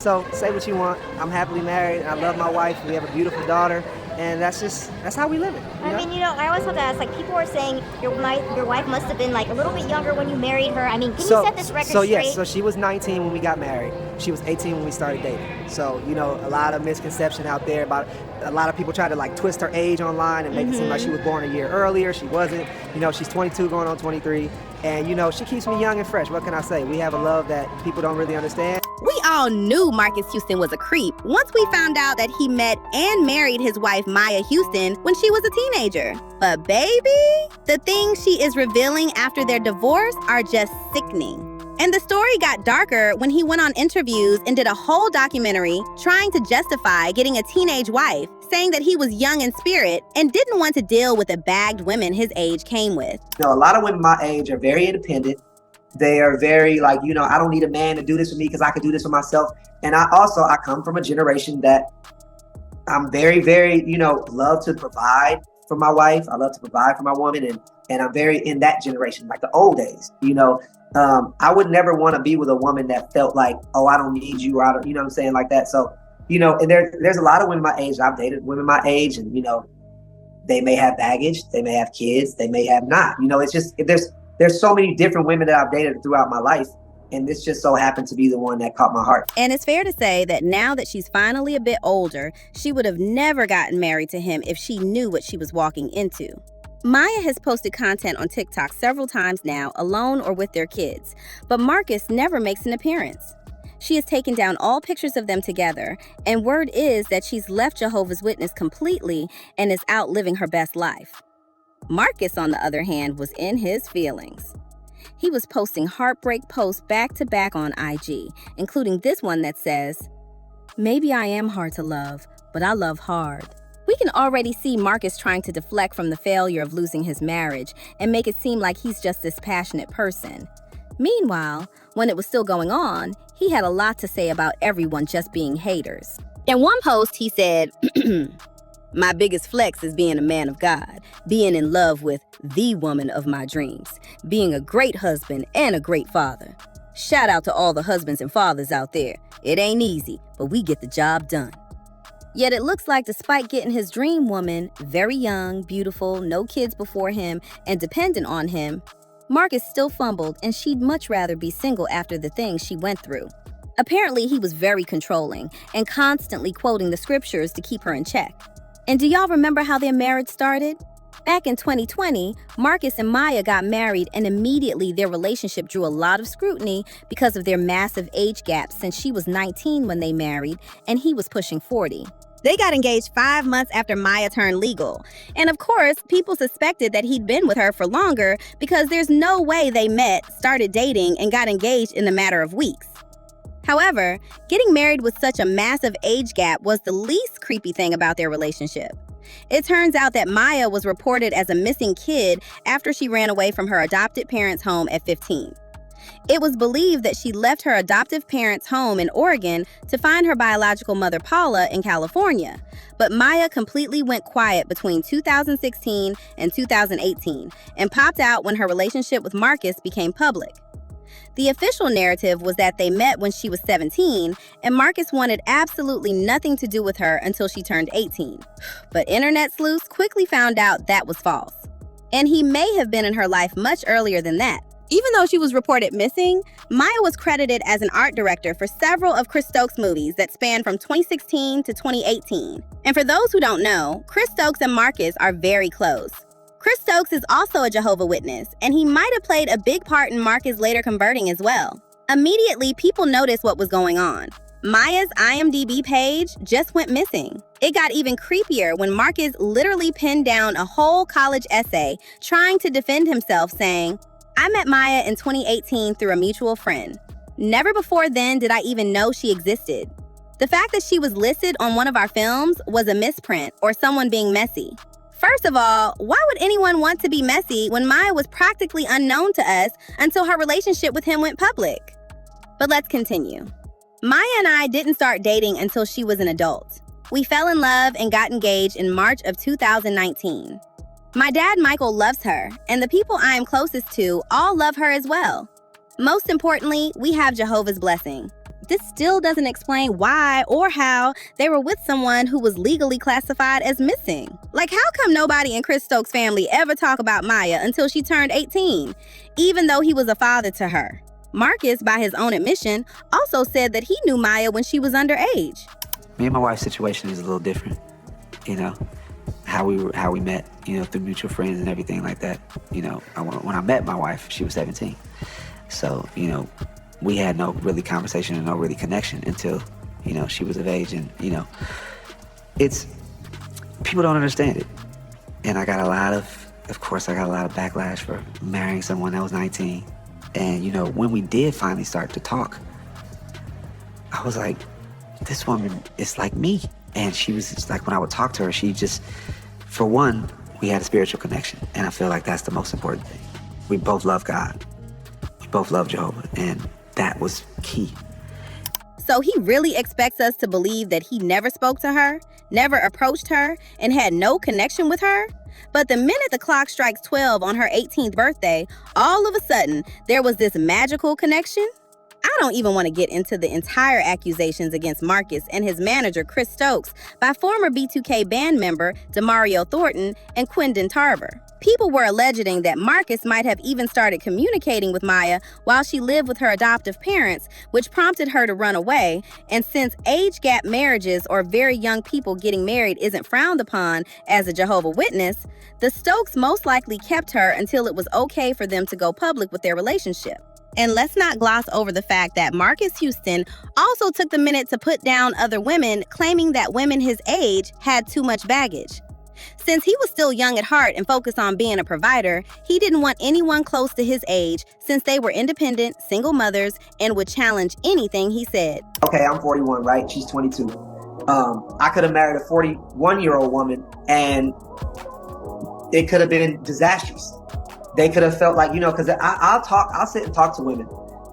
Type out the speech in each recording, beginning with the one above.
So say what you want. I'm happily married. I love my wife. We have a beautiful daughter. And that's how we live it. I mean, I always have to ask, like, people are saying your wife must have been, like, a little bit younger when you married her. I mean, can you set this record straight? Yes, so she was 19 when we got married. She was 18 when we started dating. So, a lot of misconception out there about a lot of people try to, like, twist her age online and make it seem like she was born a year earlier. She wasn't. She's 22 going on 23. And, she keeps me young and fresh. What can I say? We have a love that people don't really understand. We all knew Marques Houston was a creep once we found out that he met and married his wife Miya Houston when she was a teenager. But baby, the things she is revealing after their divorce are just sickening. And the story got darker when he went on interviews and did a whole documentary trying to justify getting a teenage wife, saying that he was young in spirit and didn't want to deal with the bagged women his age came with. A lot of women my age are very independent. They are very like, I don't need a man to do this for me because I can do this for myself. And I come from a generation that I'm very, very, love to provide for my wife. I love to provide for my woman. And I'm very in that generation, like the old days, I would never want to be with a woman that felt like, oh, I don't need you. Or I don't, what I'm saying, like that. So, and there's a lot of women my age. I've dated women my age and, they may have baggage. They may have kids. They may have not. It's just, there's so many different women that I've dated throughout my life. And this just so happened to be the one that caught my heart. And it's fair to say that now that she's finally a bit older, she would have never gotten married to him if she knew what she was walking into. Miya has posted content on TikTok several times now, alone or with their kids, but Marques never makes an appearance. She has taken down all pictures of them together, and word is that she's left Jehovah's Witness completely and is out living her best life. Marques, on the other hand, was in his feelings. He was posting heartbreak posts back-to-back on IG, including this one that says, "Maybe I am hard to love, but I love hard." We can already see Marques trying to deflect from the failure of losing his marriage and make it seem like he's just this passionate person. Meanwhile, when it was still going on, he had a lot to say about everyone just being haters. In one post, he said, "My biggest flex is being a man of God, being in love with the woman of my dreams, being a great husband and a great father. Shout out to all the husbands and fathers out there. It ain't easy, but we get the job done." Yet it looks like despite getting his dream woman, very young, beautiful, no kids before him, and dependent on him, Marques still fumbled and she'd much rather be single after the things she went through. Apparently, he was very controlling and constantly quoting the scriptures to keep her in check. And do y'all remember how their marriage started? Back in 2020, Marques and Miya got married, and immediately their relationship drew a lot of scrutiny because of their massive age gap, since she was 19 when they married and he was pushing 40. They got engaged 5 months after Miya turned legal. And of course, people suspected that he'd been with her for longer because there's no way they met, started dating, and got engaged in a matter of weeks. However, getting married with such a massive age gap was the least creepy thing about their relationship. It turns out that Miya was reported as a missing kid after she ran away from her adopted parents' home at 15. It was believed that she left her adoptive parents' home in Oregon to find her biological mother Paula in California, but Miya completely went quiet between 2016 and 2018 and popped out when her relationship with Marques became public. The official narrative was that they met when she was 17, and Marques wanted absolutely nothing to do with her until she turned 18. But internet sleuths quickly found out that was false. And he may have been in her life much earlier than that. Even though she was reported missing, Miya was credited as an art director for several of Chris Stokes' movies that spanned from 2016 to 2018. And for those who don't know, Chris Stokes and Marques are very close. Chris Stokes is also a Jehovah's Witness, and he might have played a big part in Marques later converting as well. Immediately, people noticed what was going on. Miya's IMDb page just went missing. It got even creepier when Marques literally penned down a whole college essay trying to defend himself, saying, "I met Miya in 2018 through a mutual friend. Never before then did I even know she existed. The fact that she was listed on one of our films was a misprint or someone being messy." First of all, why would anyone want to be messy when Miya was practically unknown to us until her relationship with him went public? But let's continue. Miya and I didn't start dating until she was an adult. We fell in love and got engaged in March of 2019. My dad, Michael, loves her, and the people I am closest to all love her as well. Most importantly, we have Jehovah's blessing. This still doesn't explain why or how they were with someone who was legally classified as missing. Like, how come nobody in Chris Stokes' family ever talk about Miya until she turned 18, even though he was a father to her? Marques, by his own admission, also said that he knew Miya when she was underage. Me and my wife's situation is a little different, you know, how we met, you know, through mutual friends and everything like that. You know, when I met my wife, she was 17. So, you know, we had no really conversation and no really connection until, you know, she was of age. And, you know, people don't understand it. And I got a lot of backlash for marrying someone that was 19. And, you know, when we did finally start to talk, I was like, this woman is like me. And she was just like, when I would talk to her, she just, for one, we had a spiritual connection. And I feel like that's the most important thing. We both love God. We both love Jehovah. And that was key. So he really expects us to believe that he never spoke to her, never approached her, and had no connection with her? But the minute the clock strikes 12 on her 18th birthday, all of a sudden, there was this magical connection? I don't even want to get into the entire accusations against Marques and his manager, Chris Stokes, by former B2K band member Demario Thornton and Quindon Tarver. People were alleging that Marques might have even started communicating with Miya while she lived with her adoptive parents, which prompted her to run away. And since age gap marriages or very young people getting married isn't frowned upon as a Jehovah's Witness, the Stokes most likely kept her until it was okay for them to go public with their relationship. And let's not gloss over the fact that Marques Houston also took the minute to put down other women, claiming that women his age had too much baggage. Since he was still young at heart and focused on being a provider, he didn't want anyone close to his age since they were independent, single mothers, and would challenge anything he said. Okay, I'm 41, right? She's 22. I could have married a 41-year-old woman and it could have been disastrous. They could have felt like, you know, because I'll sit and talk to women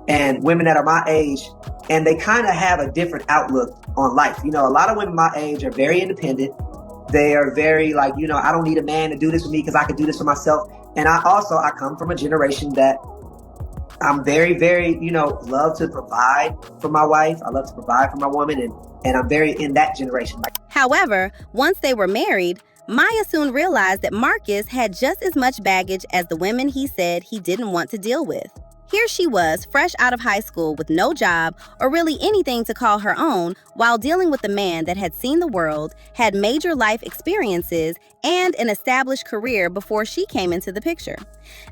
and women that are my age, and they kind of have a different outlook on life. You know, a lot of women my age are very independent. They are very like, you know, I don't need a man to do this for me because I can do this for myself. And I come from a generation that I'm very, very, you know, love to provide for my wife. I love to provide for my woman, and I'm very in that generation. However, once they were married, Miya soon realized that Marques had just as much baggage as the women he said he didn't want to deal with. Here she was, fresh out of high school with no job or really anything to call her own, while dealing with a man that had seen the world, had major life experiences, and an established career before she came into the picture.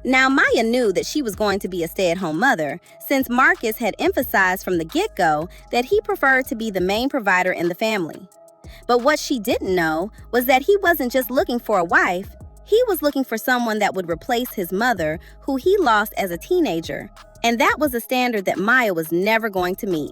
Now, Miya knew that she was going to be a stay-at-home mother, since Marques had emphasized from the get-go that he preferred to be the main provider in the family. But what she didn't know was that he wasn't just looking for a wife. He was looking for someone that would replace his mother, who he lost as a teenager. And that was a standard that Miya was never going to meet.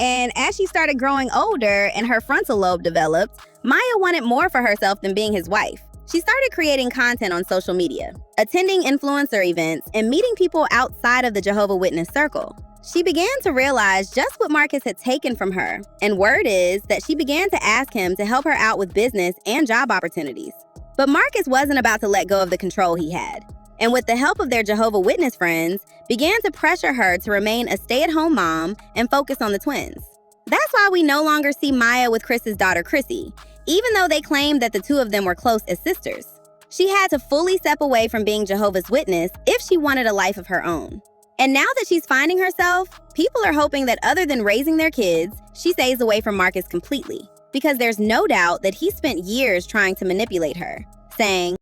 And as she started growing older and her frontal lobe developed, Miya wanted more for herself than being his wife. She started creating content on social media, attending influencer events, and meeting people outside of the Jehovah's Witness circle. She began to realize just what Marques had taken from her, and word is that she began to ask him to help her out with business and job opportunities. But Marques wasn't about to let go of the control he had, and with the help of their Jehovah's Witness friends, began to pressure her to remain a stay-at-home mom and focus on the twins. That's why we no longer see Miya with Chris's daughter Chrissy, even though they claimed that the two of them were close as sisters. She had to fully step away from being Jehovah's Witness if she wanted a life of her own. And now that she's finding herself, people are hoping that other than raising their kids, she stays away from Marques completely. Because there's no doubt that he spent years trying to manipulate her, saying,